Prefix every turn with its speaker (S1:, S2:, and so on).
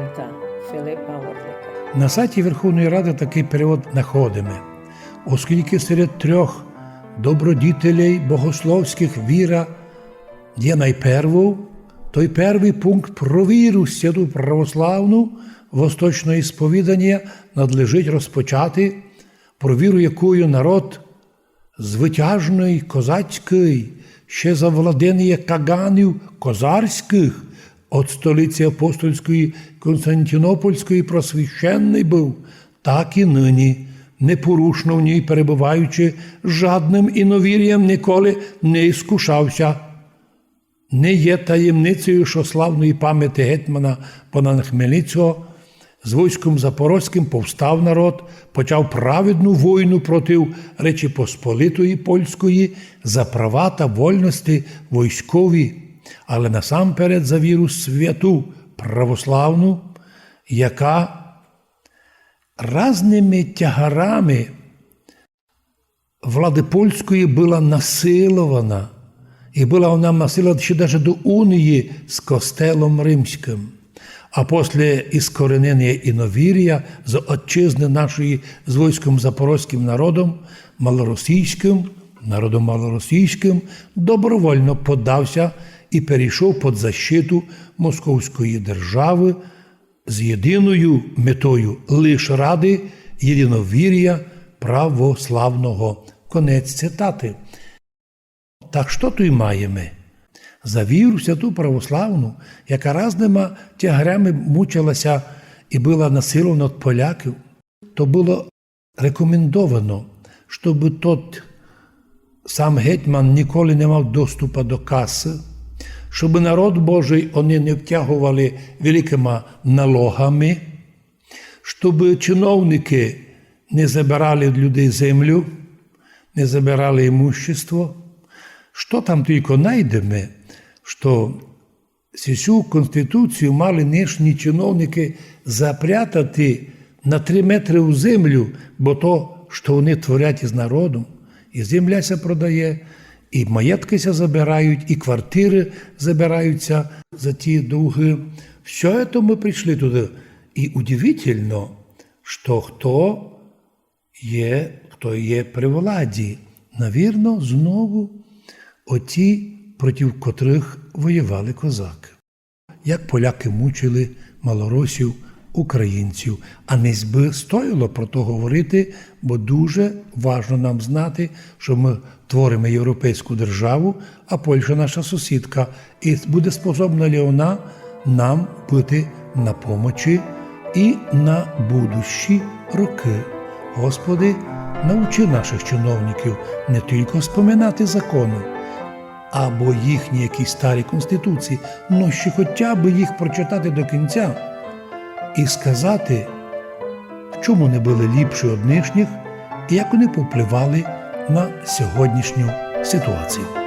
S1: президента Филипа Орлика.
S2: На сайті Верховної Ради такий перевод знаходимо. Оскільки серед трьох добродітелей богословських віра є найпервою, той перший пункт про віру святу православну восточного сповідання надлежить розпочати, про віру якою народ звитяжний, козацький, ще за владення каганів козарських, от столиці апостольської Константинопольської просвященний був, так і нині, непорушно в ній перебуваючи, жадним іновір'ям ніколи не іскушався. Не є таємницею, що славної пам'яті гетьмана Богдана Хмельницького з військом Запорозьким повстав народ, почав праведну війну проти Речі Посполитої Польської за права та вольності військові, але насамперед за віру святу православну, яка разними тягарами влади польської була насилована, і була вона насилована ще навіть до унії з Костелом Римським. А після іскоренення іновір'я з отчизни нашої з військом Запорозьким народом малоросійським, добровольно подався і перейшов під защиту Московської держави з єдиною метою лише ради єдиновір'я православного. Конець цитати. Так що тут маємо? За віру святу православну, яка разними тягарями мучилася і була насилована від поляків, то було рекомендовано, щоб тот сам гетьман ніколи не мав доступу до каси, щоб народ Божий вони не втягували великими налогами, щоб чиновники не забирали від людей землю, не забирали імущество. Що там тільки знайдемо, що цю Конституцію мали нинішні чиновники запрятати на 3 метри у землю, бо то, що вони творять із народом, і земля ся продає, і маєтки ся забирають, і квартири забираються за ті довги. Все це ми прийшли туди. І удивительно, що хто є при владі. Навірно, знову оті, проти котрих воювали козаки. Як поляки мучили малоросів, українців. А не би стоїло про то говорити, бо дуже важливо нам знати, що ми творимо європейську державу, а Польща наша сусідка. І буде способна ли вона нам бути на помочі і на будущі роки. Господи, научи наших чиновників не тільки споминати закони, або їхні якісь старі конституції, але ще хоча б їх прочитати до кінця і сказати, в чому вони були ліпші від нинішніх і як вони повпливали на сьогоднішню ситуацію.